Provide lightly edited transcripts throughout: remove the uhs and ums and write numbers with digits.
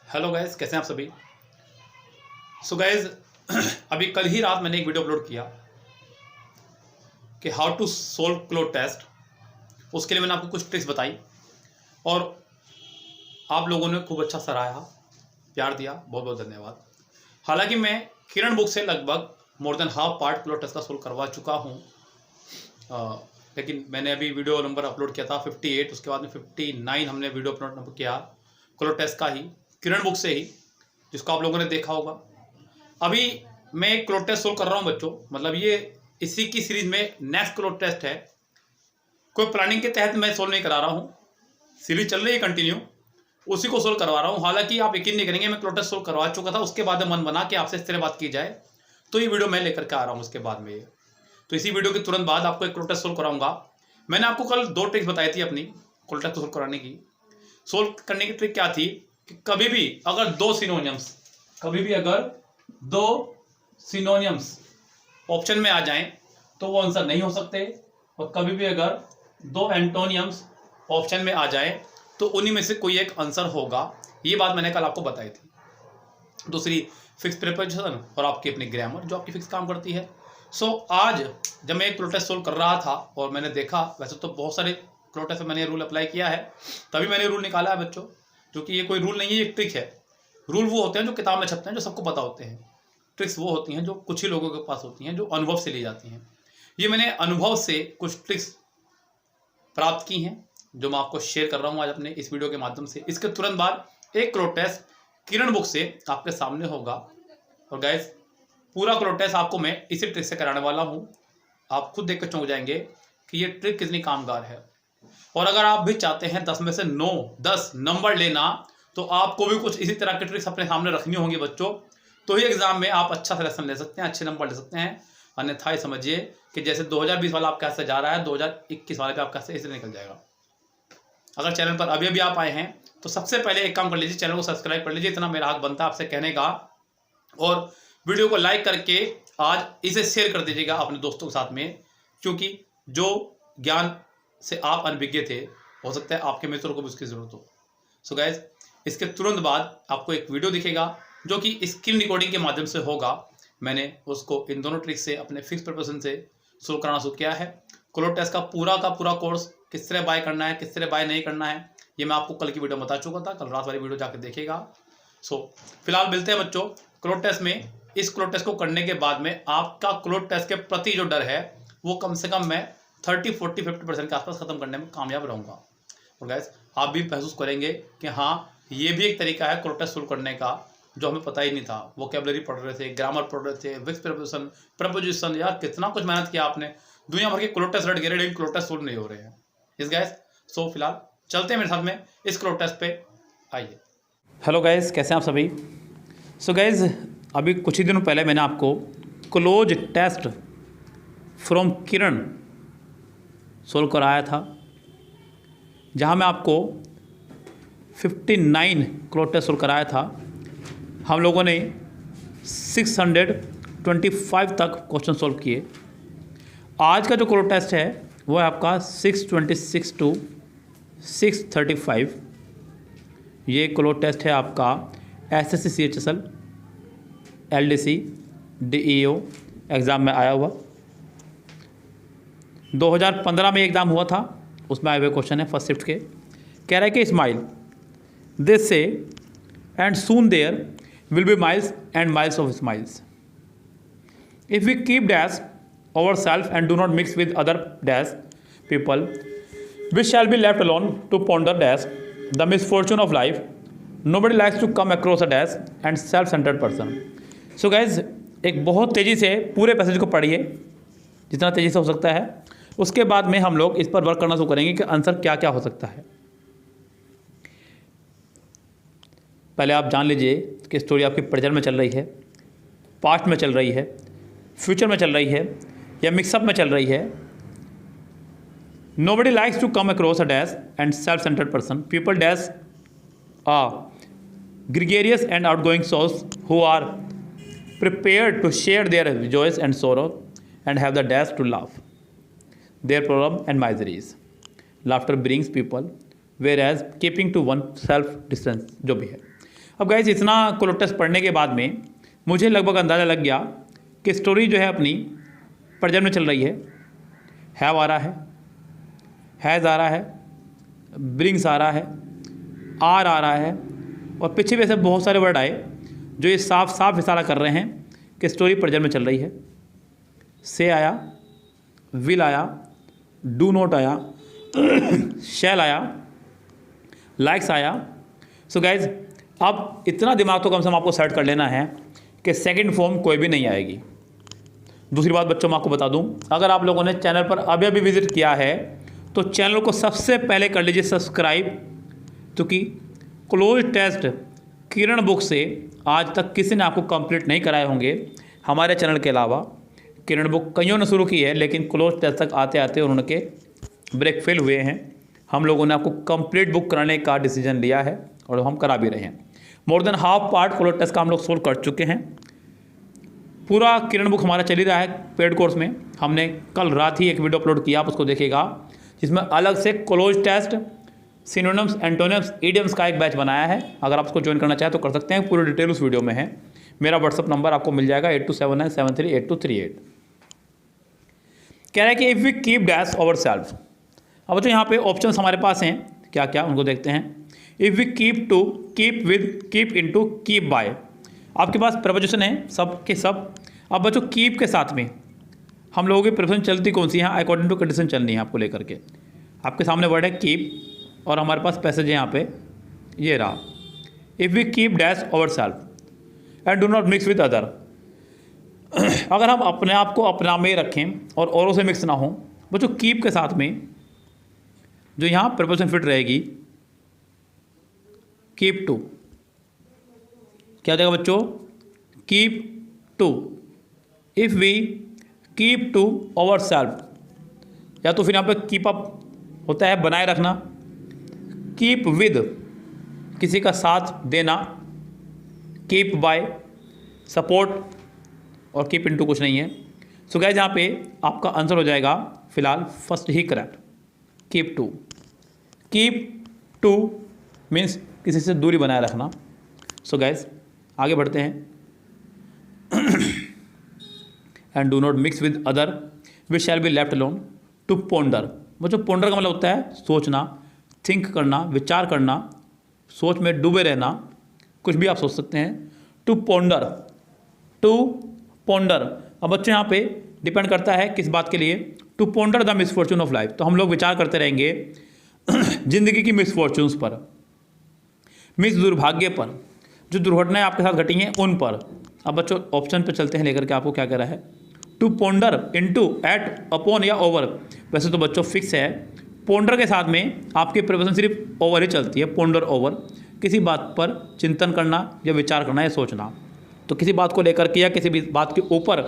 Hello guys, कैसे हैं आप सभी। सो गाइस, अभी कल ही रात मैंने एक वीडियो अपलोड किया कि how to solve cloze test. उसके लिए मैंने आपको कुछ ट्रिक्स बताई और आप लोगों ने खूब अच्छा सराहा, प्यार दिया, बहुत बहुत धन्यवाद। हालांकि मैं किरण बुक से लगभग मोर देन हाफ पार्ट क्लोड टेस्ट का सोल्व करवा चुका हूँ, लेकिन मैंने अभी वीडियो नंबर अपलोड किया था 58, उसके बाद में 59 हमने वीडियो अपलोड किया क्लोड टेस्ट का ही, किरण बुक से ही, जिसको आप लोगों ने देखा होगा। अभी मैं एक क्लोड टेस्ट सोल्व कर रहा हूँ बच्चों, मतलब ये इसी की सीरीज में नेक्स्ट क्लोड टेस्ट है। कोई प्लानिंग के तहत मैं सोल्व नहीं करा रहा हूँ, सीरीज चल रही है कंटिन्यू, उसी को सोल्व करवा रहा हूँ। हालांकि आप यकीन नहीं करेंगे, मैं क्लोड टेस्ट सोल्व करवा चुका था, उसके बाद मन बना कि आपसे इस तरह बात की जाए, तो ये वीडियो मैं लेकर के आ रहा हूँ उसके बाद में। तो इसी वीडियो के तुरंत बाद आपको एक क्लोड टेस्ट सोल्व कराऊंगा। मैंने आपको कल 2 ट्रिक्स बताई थी अपनी क्लोड टेस्ट सोल्व कराने की। सोल्व करने की ट्रिक क्या थी कि कभी भी अगर दो सिनोनियम्स ऑप्शन में आ जाएं तो वो आंसर नहीं हो सकते, और कभी भी अगर 2 एंटोनियम्स ऑप्शन में आ जाएं तो उन्हीं में से कोई एक आंसर होगा। ये बात मैंने कल आपको बताई थी। दूसरी फिक्स प्रीपोजिशन और आपकी अपनी ग्रामर जो आपकी फिक्स काम करती है। सो आज जब मैं एक क्लोड टेस्ट सोल्व कर रहा था और मैंने देखा, वैसे तो बहुत सारे क्लोड टेस्ट में मैंने रूल अप्लाई किया है, तभी मैंने रूल निकाला है बच्चों, क्योंकि ये कोई रूल नहीं है, ये एक ट्रिक है। रूल वो होते हैं जो किताब में छपते हैं, जो सबको पता होते हैं। ट्रिक्स वो होती हैं जो कुछ ही लोगों के पास होती हैं, जो अनुभव से ली जाती हैं। ये मैंने अनुभव से कुछ ट्रिक्स प्राप्त की हैं जो मैं आपको शेयर कर रहा हूँ आज अपने इस वीडियो के माध्यम से। इसके तुरंत बाद एक क्लोड टेस्ट किरण बुक से आपके सामने होगा, और गाइस पूरा क्लोड टेस्ट आपको मैं इसी ट्रिक से कराने वाला हूँ। आप खुद देख कर चौंक जाएंगे कि ये ट्रिक कितनी कामगार है। और अगर आप भी चाहते हैं 10 में से 9, 10 नंबर लेना, तो आपको भी कुछ इसी तरह की ट्रिक्स अपने सामने रखनी होंगी बच्चों, तो ही एग्जाम में आप अच्छा सिलेक्शन ले सकते हैं, अच्छे नंबर ले सकते हैं। अन्यथा समझिए कि जैसे 2020 वाला आपके हाथ से जा रहा है, 2021 वाले पे आपका से इसलिए निकल जाएगा। अगर चैनल पर अभी अभी आप आए हैं तो सबसे पहले एक काम कर लीजिए, चैनल को सब्सक्राइब कर लीजिए, इतना मेरा हक बनता है आपसे कहने का। और वीडियो को लाइक करके आज इसे शेयर कर दीजिएगा अपने दोस्तों के साथ में, क्योंकि जो ज्ञान से आप अनभिज्ञ थे, हो सकता है आपके मित्रों को भी उसकी जरूरत हो। सो गाइज, इसके तुरंत बाद आपको एक वीडियो दिखेगा जो कि स्क्रीन रिकॉर्डिंग के माध्यम से होगा। मैंने उसको इन दोनों ट्रिक से अपने फिक्स प्रिपरेशन से सोल्व कराना शुरू किया है। क्लोड टेस्ट का पूरा कोर्स किस तरह बाय करना है, किस तरह बाय नहीं करना है, ये मैं आपको कल की वीडियो में बता चुका था, कल रात वाली वीडियो जाकर देखिएगा। सो फिलहाल मिलते हैं बच्चों क्लोड टेस्ट में। इस क्लोड टेस्ट को करने के बाद में आपका क्लोड टेस्ट के प्रति जो डर है वो कम से कम मैं 30, 40, 50% के आसपास खत्म करने में कामयाब रहूँगा। और गैस आप भी महसूस करेंगे कि हाँ, ये भी एक तरीका है क्लोड टेस्ट सोल्व करने का जो हमें पता ही नहीं था। वोकैबुलरी पढ़ रहे थे, ग्रामर पढ़ रहे थे, विक्स प्रपोजिशन, यार कितना कुछ मेहनत किया आपने, दुनिया भर के क्लोड टेस्ट रट गए, लेकिन क्लोड टेस्ट सोल्व नहीं हो रहे हैं इस गैस। सो फिलहाल चलते हैं मेरे साथ में इस क्लोड टेस्ट पे, आइए। हेलो गैस, कैसे हैं आप सभी। सो गैस, अभी कुछ ही दिनों पहले मैंने आपको cloze test from Kiran solve कराया था, जहाँ मैं आपको 59 क्लोड टेस्ट सोल्व कराया था। हम लोगों ने 625 तक क्वेश्चन सोल्व किए। आज का जो क्लोड टेस्ट है वो है आपका 626 टू 635। ये क्लोड टेस्ट है आपका SSC CHSL LDC DEO exam में आया हुआ। 2015 में एग्ज़ाम हुआ था, उसमें आए हुए क्वेश्चन है फर्स्ट शिफ्ट के। कह रहा है कि स्माइल दिस से and soon there will be miles and miles of smiles. If we keep dash ourselves and do not mix with other dash people, we shall be left alone to ponder dash the misfortune of life. Nobody likes to come across a dash and self-centered person. So guys, एक बहुत तेज़ी से पूरे passage को पढ़िए जितना तेज़ी से हो सकता है। उसके बाद में हम लोग इस पर वर्क करना शुरू करेंगे कि आंसर क्या क्या हो सकता है। पहले आप जान लीजिए कि स्टोरी आपकी प्रेजेंट में चल रही है, पास्ट में चल रही है, फ्यूचर में चल रही है, या मिक्सअप में चल रही है। Nobody likes to come across a dash and self centred person. People dash gregarious and outgoing souls who are prepared to share their joys and sorrow and have the dash to laugh their problem and miseries. Laughter brings people whereas keeping to one self distance, जो भी है। अब guys इतना cloze test पढ़ने के बाद में मुझे लगभग अंदाज़ा लग गया कि स्टोरी जो है अपनी प्रेजेंट में चल रही है। हैव आ रहा है, हैज़ आ रहा है, ब्रिंग्स आ रहा है, आर आ रहा है, और पीछे भी ऐसे बहुत सारे वर्ड आए जो ये साफ साफ इशारा कर रहे हैं कि स्टोरी प्रेजेंट में चल रही है। से आया, विल आया, डू नॉट आया, शैल आया, लाइक्स आया। सो गाइज अब इतना दिमाग तो कम से कम आपको सेट कर लेना है कि सेकंड फॉर्म कोई भी नहीं आएगी। दूसरी बात बच्चों मैं आपको बता दूं, अगर आप लोगों ने चैनल पर अभी अभी विजिट किया है तो चैनल को सबसे पहले कर लीजिए सब्सक्राइब, क्योंकि क्लोज टेस्ट किरण बुक से आज तक किसी ने आपको कंप्लीट नहीं कराए होंगे हमारे चैनल के अलावा। किरण बुक कईयों ने शुरू की है, लेकिन क्लोज टेस्ट तक आते आते उनके ब्रेक फेल हुए हैं। हम लोगों ने आपको कंप्लीट बुक कराने का डिसीजन लिया है और हम करा भी रहे हैं। More than half part cloze test का हम लोग सोल्व कर चुके हैं। पूरा किरण बुक हमारा चल ही रहा है पेड कोर्स में। हमने कल रात ही एक वीडियो अपलोड किया, आप उसको देखिएगा, जिसमें अलग से cloze test, synonyms, antonyms, idioms का एक बैच बनाया है। अगर आप उसको ज्वाइन करना चाहें तो कर सकते हैं, पूरी डिटेल उस वीडियो में है। मेरा व्हाट्सअप नंबर आपको मिल जाएगा 8279738238। कह रहा है कि if we keep dash over self. अब तो यहाँ पे ऑप्शंस हमारे पास हैं, क्या क्या उनको देखते हैं। If we keep to, keep with, keep into, keep by. आपके पास प्रपोजिशन है सब के सब। अब बच्चों कीप के साथ में हम लोगों की प्रपोजिशन चलती कौन सी है, अकॉर्डिंग टू कंडीशन चलनी है आपको लेकर के। आपके सामने वर्ड है कीप और हमारे पास पैसेज है यहाँ पे, ये रहा। If we keep dash over self and do not mix with other. अगर हम अपने आप को अपना में रखें और औरों से मिक्स ना हो, बच्चों कीप के साथ में जो यहाँ प्रपोजिशन फिट रहेगी, कीप टू, क्या हो जाएगा बच्चों, keep to. If we keep to over self, या तो फिर यहाँ पे कीप अप होता है बनाए रखना, कीप विद किसी का साथ देना, कीप बाय सपोर्ट, और कीप इनटू कुछ नहीं है। सो गाइस यहाँ पे आपका आंसर हो जाएगा फिलहाल फर्स्ट ही correct, keep to. Keep to means किसी से दूरी बनाए रखना। सो गाइस आगे बढ़ते हैं। And do not mix with other which shall be left alone. To ponder, बच्चों पोंडर का मतलब होता है सोचना, थिंक करना, विचार करना, सोच में डूबे रहना, कुछ भी आप सोच सकते हैं। To ponder, to ponder. अब बच्चों यहाँ पे डिपेंड करता है किस बात के लिए। To ponder the misfortune of life, तो हम लोग विचार करते रहेंगे जिंदगी की मिसफॉर्चून्स पर, मिस दुर्भाग्य पर, जो दुर्घटनाएं आपके साथ घटी हैं उन पर। अब बच्चों ऑप्शन पे चलते हैं लेकर के आपको क्या कह रहा है। To ponder, into, at, upon या ओवर। वैसे तो बच्चों फिक्स है, पोंडर के साथ में आपकी प्रपोजिशन सिर्फ ओवर ही चलती है, पोंडर ओवर। किसी बात पर चिंतन करना या विचार करना या सोचना, तो किसी बात को लेकर के या किसी भी बात के ऊपर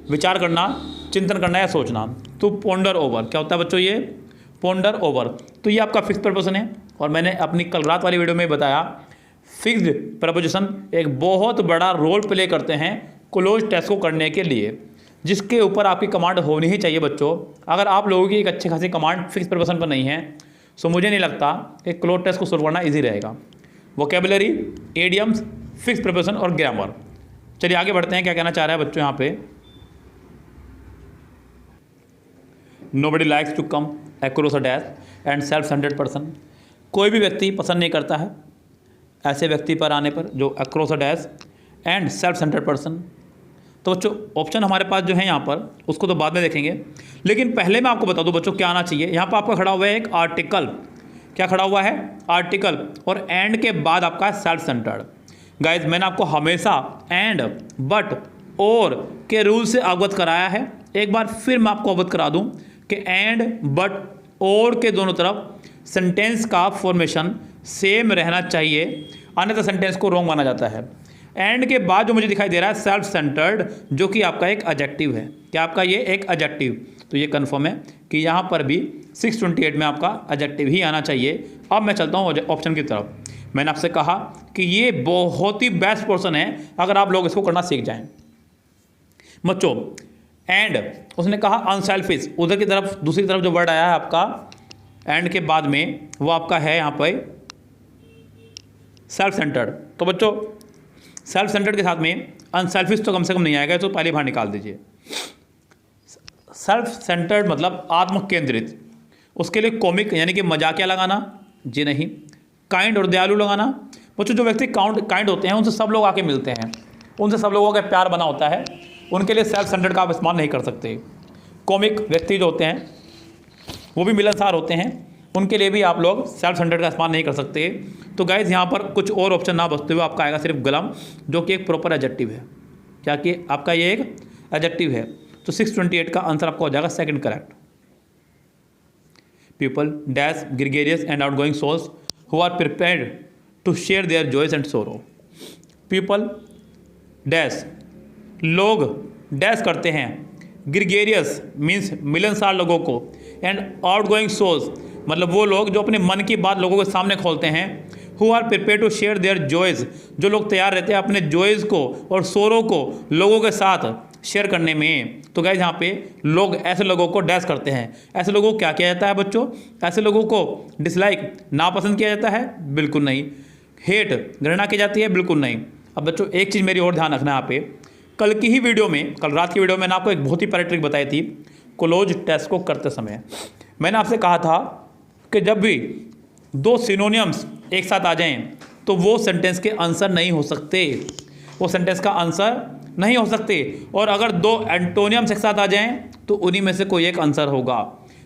विचार करना, चिंतन करना या सोचना, तो पोंडर ओवर क्या होता है बच्चों, ये पोंडर ओवर। तो ये आपका फिक्स प्रपोजिशन है। और मैंने अपनी कल रात वाली वीडियो में बताया फिक्स्ड प्रपोजिशन एक बहुत बड़ा रोल प्ले करते हैं क्लोज टेस्ट को करने के लिए, जिसके ऊपर आपकी कमांड होनी ही चाहिए बच्चों। अगर आप लोगों की एक अच्छी खासी कमांड फिक्स प्रपोजिशन पर नहीं है, तो मुझे नहीं लगता कि क्लोज टेस्ट को सोल्व करना ईजी रहेगा। वोकेबुलरी, एडियम्स, फिक्स प्रपोजिशन और ग्रामर। चलिए आगे बढ़ते हैं, क्या कहना चाह रहा है बच्चों यहाँ पे। Nobody likes to come across a dash and self centred person. कोई भी व्यक्ति पसंद नहीं करता है ऐसे व्यक्ति पर आने पर जो across a dash and self centred person. तो बच्चों ऑप्शन हमारे पास जो है यहाँ पर, उसको तो बाद में देखेंगे, लेकिन पहले मैं आपको बता दूँ बच्चों क्या आना चाहिए। यहाँ पर आपका खड़ा हुआ है एक आर्टिकल, क्या खड़ा हुआ है, आर्टिकल, और एंड के बाद आपका सेल्फ सेंटर्ड। गाइज मैंने आपको हमेशा एंड, बट, और के रूल से अवगत कराया है। एक बार फिर मैं आपको अवगत करा दूं कि एंड, बट, और के दोनों तरफ सेंटेंस का फॉर्मेशन सेम रहना चाहिए, अन्यथा सेंटेंस को रॉन्ग माना जाता है। एंड के बाद जो मुझे दिखाई दे रहा है सेल्फ सेंटर्ड, जो कि आपका एक एडजेक्टिव है। क्या आपका ये एक एडजेक्टिव, तो ये कन्फर्म है कि यहाँ पर भी 628 में आपका एडजेक्टिव ही आना चाहिए। अब मैं चलता हूँ ऑप्शन की तरफ। मैंने आपसे कहा कि ये बहुत ही बेस्ट पोर्शन है अगर आप लोग इसको करना सीख जाएं बच्चों। एंड उसने कहा अनसेल्फिश, उधर की तरफ दूसरी तरफ जो वर्ड आया है आपका एंड के बाद में, वो आपका है यहाँ पर सेल्फ सेंटर्ड, तो बच्चों सेल्फ सेंटर्ड के साथ में अनसेल्फिश तो कम से कम नहीं आएगा, तो पहले बाहर निकाल दीजिए। सेल्फ सेंटर्ड मतलब आत्म केंद्रित, उसके लिए कॉमिक यानी कि मजाकिया लगाना, जी नहीं। काइंड और दयालु लगाना, बच्चों जो व्यक्ति काइंड होते हैं उनसे सब लोग आके मिलते हैं, उनसे सब लोगों का प्यार बना होता है, उनके लिए सेल्फ सेंटर्ड का आप इस्तेमाल नहीं कर सकते। कॉमिक व्यक्ति जो होते हैं वो भी मिलनसार होते हैं, उनके लिए भी आप लोग सेल्फ सेंटर्ड का इस्तेमाल नहीं कर सकते। तो गाइज यहाँ पर कुछ और ऑप्शन ना बचते हुए आपका आएगा सिर्फ गलम, जो कि एक प्रॉपर एडजेक्टिव है। क्या कि आपका ये एक एडजेक्टिव है। तो 628 का आंसर आपका हो जाएगा second correct. People dash gregarious and outgoing souls who are prepared to share their joys and sorrow. People dash, लोग डैश करते हैं, ग्रेगरियस मीन्स मिलनसार लोगों को, एंड आउटगोइंग सोल्स मतलब वो लोग जो अपने मन की बात लोगों के सामने खोलते हैं, who are prepare to share their joys जो लोग तैयार रहते हैं अपने जॉयज को और सोरो को लोगों के साथ शेयर करने में। तो गाइस यहाँ पे लोग ऐसे लोगों को डैश करते हैं। ऐसे लोगों को क्या किया जाता है बच्चों? ऐसे लोगों को डिसलाइक नापसंद किया जाता है? बिल्कुल नहीं। हेट घृणा की जाती है? बिल्कुल नहीं। अब बच्चों एक चीज़ मेरी और ध्यान रखना यहाँ पे, कल की ही वीडियो में, कल रात की वीडियो में मैंने आपको एक बहुत ही प्यारी ट्रिक बताई थी क्लोज टेस्ट को करते समय। मैंने आपसे कहा था कि जब भी दो सिनोनियम्स एक साथ आ जाएं तो वो सेंटेंस के आंसर नहीं हो सकते, वो सेंटेंस का आंसर नहीं हो सकते। और अगर दो एंटोनियम्स एक साथ आ जाएं तो उन्हीं में से कोई एक आंसर होगा।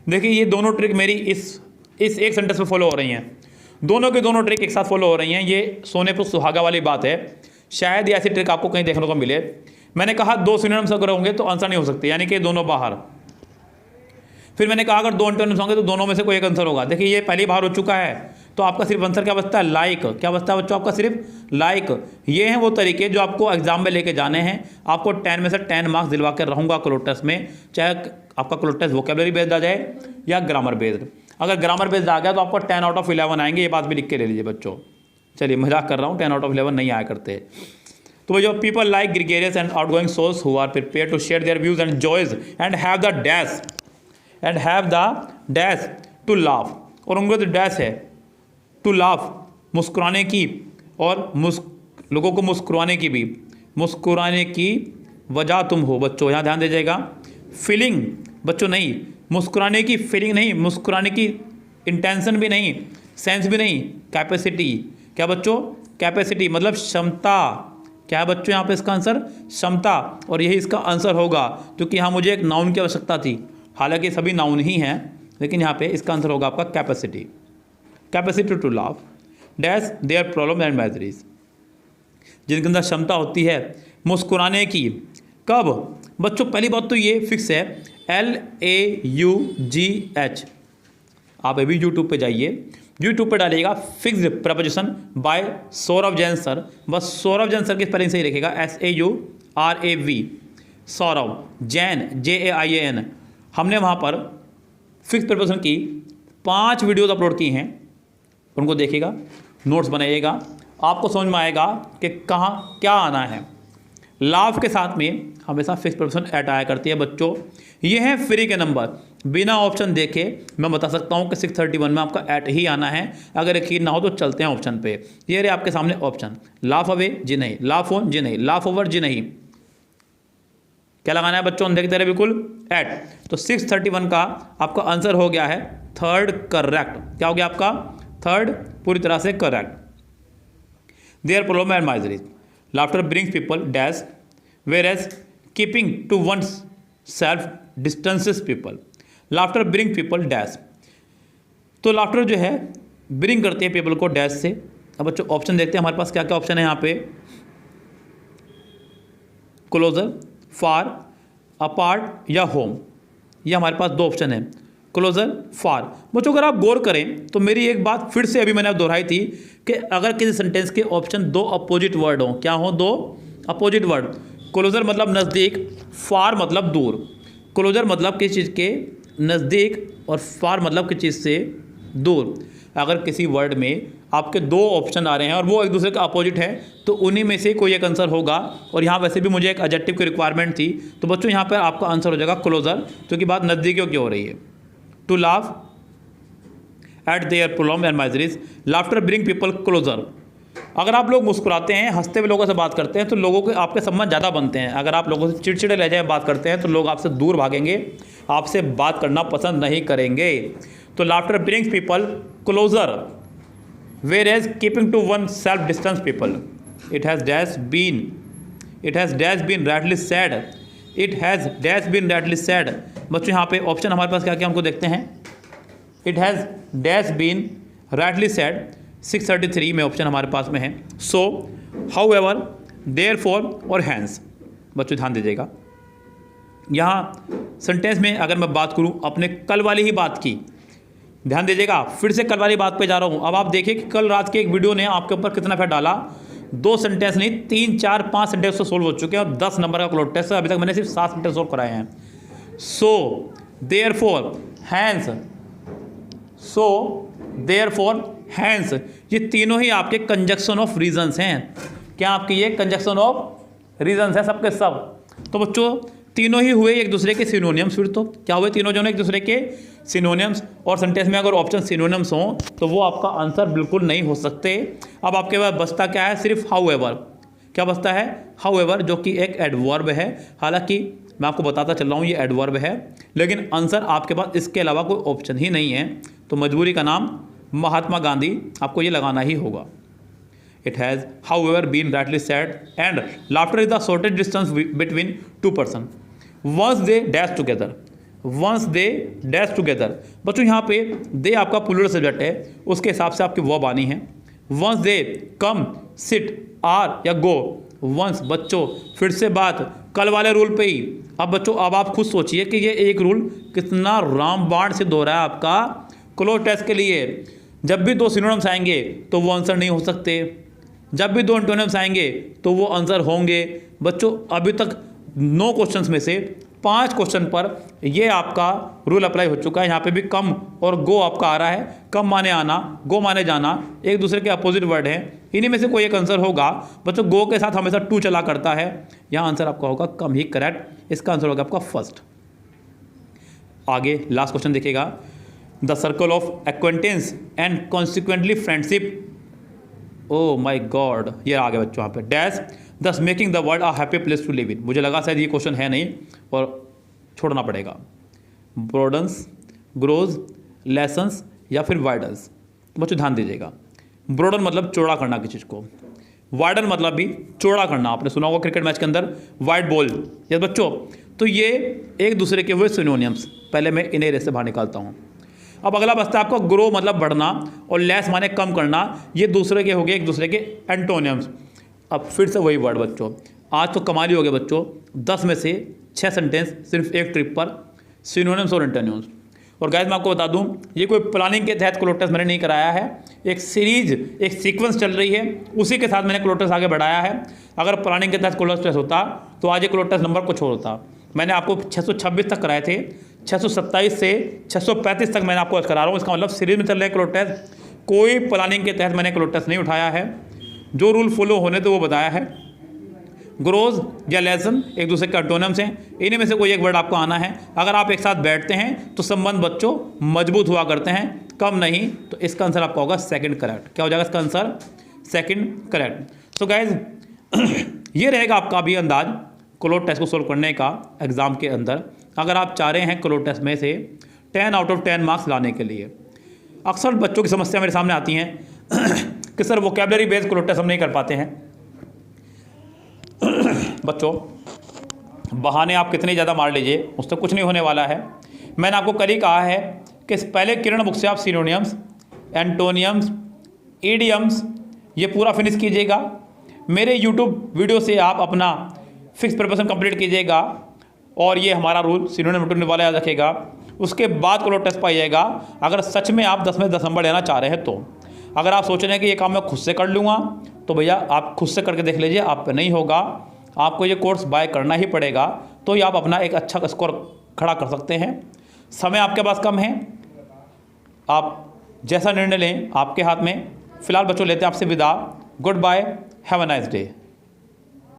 देखिए ये दोनों ट्रिक मेरी इस एक सेंटेंस में फॉलो हो रही हैं, दोनों के दोनों ट्रिक एक साथ फॉलो हो रही हैं। ये सोने पर सुहागा वाली बात है, शायद ये ऐसी ट्रिक आपको कहीं देखने को मिले। मैंने कहा दो सिनोनिम्स अगर होंगे तो आंसर नहीं हो सकते, यानी कि दोनों बाहर। फिर मैंने कहा अगर दो एंटोनिम्स होंगे तो दोनों में से कोई एक आंसर होगा। देखिए ये पहले बाहर हो चुका है, तो आपका सिर्फ आंसर क्या बचता है? लाइक। क्या बचता है बच्चों? आपका सिर्फ लाइक। ये हैं वो तरीके जो आपको एग्जाम में लेके जाने हैं। आपको 10 में से 10 मार्क्स दिलवा कर रहूँगा क्लोज टेस्ट में, चाहे आपका क्लोज टेस्ट वोकेबलरी बेस्ड आ जाए या ग्रामर बेस्ड। अगर ग्रामर बेस्ड आ गया तो आपको 10 आउट ऑफ 11 आएंगे, ये बात भी लिख के ले लीजिए बच्चों। चलिए मजाक कर रहा हूँ, 10 आउट ऑफ 11 नहीं आया करते। तो जो people like gregarious and outgoing souls who are prepare to share their views and joys and have the dash to laugh, और उनको तो डैश है टू लाफ मुस्कुराने की, और लोगों को मुस्कुराने की भी, मुस्कुराने की वजह तुम हो। बच्चों यहाँ ध्यान दीजिएगा, फीलिंग बच्चों नहीं, मुस्कुराने की फीलिंग नहीं, मुस्कुराने की इंटेंशन भी नहीं, सेंस भी नहीं, कैपेसिटी। क्या बच्चों? कैपेसिटी मतलब क्षमता। क्या है बच्चों यहाँ पे इसका आंसर? क्षमता। और यही इसका आंसर होगा, क्योंकि यहाँ मुझे एक नाउन की आवश्यकता थी, हालांकि सभी नाउन ही हैं, लेकिन यहाँ पे इसका आंसर होगा आपका capacity. Capacity to laugh dash their problem and miseries, जिनके अंदर क्षमता होती है मुस्कुराने की। कब बच्चों? पहली बात तो ये फिक्स है, LAUGH। आप अभी यूट्यूब पे जाइए, यूट्यूब पर डालिएगा fixed preposition by Saurabh Jain sir, बस सौरभ जैन सर की स्पेलिंग सही लिखेगा, SAURAV, सौरभ जैन JAIAN। हमने वहाँ पर फिक्स प्रपोजिशन की 5 वीडियोज़ अपलोड की हैं, उनको देखिएगा, नोट्स बनाइएगा, आपको समझ में आएगा कि कहाँ क्या आना है। लाभ के साथ में हमेशा फिक्स प्रपोजिशन ऐड आया करती है बच्चों। ये है फ्री के नंबर, बिना ऑप्शन देखे मैं बता सकता हूँ कि 631 में आपका ऐट ही आना है। अगर यकीन ना हो तो चलते हैं ऑप्शन पे। ये रहे आपके सामने ऑप्शन, लाफ अवे जी नहीं, लाफ ऑन जी नहीं, लाफ ओवर जी नहीं। क्या लगाना है बच्चों? देखते रहे बिल्कुल, ऐट। तो 631 का आपका आंसर हो गया है थर्ड करेक्ट। क्या हो गया आपका? थर्ड पूरी तरह से correct. Their problem and miseries, laughter brings people dash whereas keeping to one's self distances people. Laughter bring people dash, तो लाफ्टर जो है ब्रिंग करती है पीपल को डैश से। अब बच्चों ऑप्शन देखते हैं हमारे पास क्या क्या ऑप्शन है यहाँ पे। क्लोजर, फार, अपार्ट या होम, ये हमारे पास 2 ऑप्शन है, क्लोजर, फार। बच्चों अगर आप गौर करें तो मेरी एक बात फिर से अभी मैंने दोहराई थी कि अगर किसी सेंटेंस के ऑप्शन 2 अपोजिट वर्ड हों, क्या हो? 2 अपोजिट वर्ड। क्लोजर मतलब नज़दीक, फार मतलब दूर। क्लोजर मतलब किसी चीज़ के नज़दीक और फार मतलब किसी चीज़ से दूर। अगर किसी वर्ड में आपके 2 ऑप्शन आ रहे हैं और वो एक दूसरे का अपोजिट है तो उन्हीं में से कोई एक आंसर होगा। और यहाँ वैसे भी मुझे एक एडजेक्टिव की रिक्वायरमेंट थी, तो बच्चों यहाँ पर आपका आंसर हो जाएगा क्लोजर, क्योंकि बात नज़दीकियों की हो रही है। To laugh at their problem and miseries, laughter bring people closer. अगर आप लोग मुस्कुराते हैं, हंसते हुए लोगों से बात करते हैं तो लोगों के आपके संबंध ज़्यादा बनते हैं। अगर आप लोगों से चिड़चिड़े लहजे में बात करते हैं तो लोग आपसे दूर भागेंगे, आपसे बात करना पसंद नहीं करेंगे। तो laughter brings people closer, whereas keeping to one self distance people. It has dash been rightly said, it has dash been rightly said. बच्चों यहाँ पे ऑप्शन हमारे पास क्या क्या हमको देखते हैं। It has dash been rightly said 633 में ऑप्शन हमारे पास में है। सो, हाउएवर, देयरफॉर और हैंस। बच्चों ध्यान दीजिएगा, यहाँ सेंटेंस में अगर मैं बात करूँ अपने कल वाली ही बात की, ध्यान दीजिएगा, फिर से कल वाली बात पे जा रहा हूँ। अब आप देखिए कि कल रात के एक वीडियो ने आपके ऊपर कितना इफेक्ट डाला। 2 सेंटेंस नहीं, 3, 4, 5 सेंटेंस तो सोल्व हो चुके हैं और 10 नंबर का क्लोज टेस्ट है। अभी तक मैंने सिर्फ 7 सेंटेंस सोल्व कराए हैं। सो, देयरफॉर, हैंस, सो, देयरफॉर, हैंस, ये तीनों ही आपके कंजक्शन ऑफ रीजंस हैं। क्या आपके ये कंजक्शन ऑफ रीजंस हैं सबके सब। तो बच्चों तीनों ही हुए एक दूसरे के सिनोनियम्स। फिर तो क्या हुए, तीनों जो एक दूसरे के सिनोनियम्स। और सेंटेंस में अगर ऑप्शन सिनोनियम्स हों तो वो आपका आंसर बिल्कुल नहीं हो सकते। अब आपके पास बचता क्या है, सिर्फ हाउएवर। क्या बचता है, हाउएवर, जो कि एक एडवर्ब है। हालांकि मैं आपको बताता चल रहा हूँ ये एडवर्ब है, लेकिन आंसर आपके पास इसके अलावा कोई ऑप्शन ही नहीं है। तो मजबूरी का नाम महात्मा गांधी, आपको ये लगाना ही होगा। It has however been rightly said and laughter is the shortest distance between 2 person once they dash together, once they dash together. बच्चों यहाँ पे दे आपका प्लूरल सब्जेक्ट है, उसके हिसाब से आपकी वर्ब आनी है। Once they come, sit, are या गो। वंस बच्चों फिर से बात कल वाले रूल पे ही। अब बच्चों अब आप खुद सोचिए कि ये एक रूल कितना रामबाण सिद्ध हो रहा है आपका क्लोज टेस्ट के लिए। जब भी 2 सिनोनिम्स आएंगे तो वो आंसर नहीं हो सकते, जब भी 2 एंटोनिम्स आएंगे तो वो आंसर होंगे। बच्चों अभी तक 9 क्वेश्चंस में से 5 क्वेश्चन पर ये आपका रूल अप्लाई हो चुका है। यहाँ पे भी कम और गो आपका आ रहा है। कम माने आना, गो माने जाना, एक दूसरे के अपोजिट वर्ड हैं। इन्हीं में से कोई एक आंसर होगा। बच्चों गो के साथ हमेशा टू चला करता है। यहाँ आंसर आपका होगा कम ही करेक्ट। इसका आंसर होगा आपका फर्स्ट। आगे लास्ट क्वेश्चन देखिएगा। The circle of acquaintance and consequently friendship, oh my god, ये आगे बच्चों यहाँ पे dash does making the world a happy place to live in. मुझे लगा शायद ये क्वेश्चन है नहीं और छोड़ना पड़ेगा। ब्रॉडन्स, ग्रोज, लेसन्स या फिर वाइडन्स। बच्चों ध्यान दीजिएगा, ब्रॉडन मतलब चौड़ा करना किसी चीज़ को, वाइडन मतलब भी चौड़ा करना। आपने सुना होगा क्रिकेट मैच के अंदर वाइड बॉल। यस बच्चों, तो ये एक दूसरे के हुए सिनोनियम्स। पहले मैं इन्हें रेस से बाहर निकालता हूँ। अब अगला बचता है आपका ग्रो मतलब बढ़ना और लेस माने कम करना। ये दूसरे के हो गए एक दूसरे के एंटोनियम्स। अब फिर से वही वर्ड बच्चों, आज तो कमाल ही हो गया बच्चों। 10 में से 6 सेंटेंस सिर्फ एक ट्रिप पर, सिनोनिम्स और एंटोनियम्स। और गाइस मैं आपको बता दूं, ये कोई प्लानिंग के तहत क्लोज टेस्ट मैंने नहीं कराया है। एक सीरीज, एक सीक्वेंस चल रही है, उसी के साथ मैंने क्लोज टेस्ट आगे बढ़ाया है। अगर प्लानिंग के तहत क्लोज टेस्ट होता तो आज ये क्लोज टेस्ट नंबर कुछ और होता। मैंने आपको 626 तक कराए थे, 627 से 635 तक मैंने आपको आज करा रहा हूँ। इसका मतलब सीरीज में चल रहे क्लोज टेस्ट। कोई प्लानिंग के तहत मैंने क्लोज टेस्ट नहीं उठाया है। जो रूल फॉलो होने तो वो बताया है। ग्रोज या लेसन एक दूसरे के एंटोनिम्स हैं। इन्हीं में से कोई एक वर्ड आपको आना है। अगर आप एक साथ बैठते हैं तो संबंध बच्चों मजबूत हुआ करते हैं, कम नहीं। तो इसका आंसर आपका होगा सेकंड करेक्ट। क्या हो जाएगा इसका answer? Second correct. So guys ये रहेगा आपका अभी अंदाज क्लोज टेस्ट को सोल्व करने का एग्जाम के अंदर। अगर आप चाह रहे हैं क्लोज टेस्ट में से 10 आउट ऑफ 10 मार्क्स लाने के लिए। अक्सर बच्चों की समस्या मेरे सामने आती हैं कि sir vocabulary based cloze test हम नहीं कर पाते हैं। बच्चों बहाने आप कितने ज़्यादा मार लीजिए, उससे कुछ नहीं होने वाला है। मैंने आपको कल ही कहा है कि पहले किरण बुक से आप सिनोनियम्स, एंटोनियम्स, इडियम्स ये पूरा फिनिश कीजिएगा। मेरे यूट्यूब वीडियो से आप अपना फिक्स प्रिपरेशन कंप्लीट कीजिएगा और ये हमारा रूल सिनोनियम एंटोनियम वाला याद रखिएगा। उसके बाद क्लोज टेस्ट पाइएगा। अगर सच में आप 10 में 10 नंबर लेना चाह रहे हैं तो। अगर आप सोच रहे हैं कि ये काम मैं खुद से कर लूँगा तो भैया आप खुद से करके देख लीजिए, आप पे नहीं होगा। आपको ये कोर्स बाय करना ही पड़ेगा, तो ही आप अपना एक अच्छा स्कोर खड़ा कर सकते हैं। समय आपके पास कम है, आप जैसा निर्णय लें आपके हाथ में। फिलहाल बच्चों लेते हैं आपसे विदा। Goodbye, have a nice day.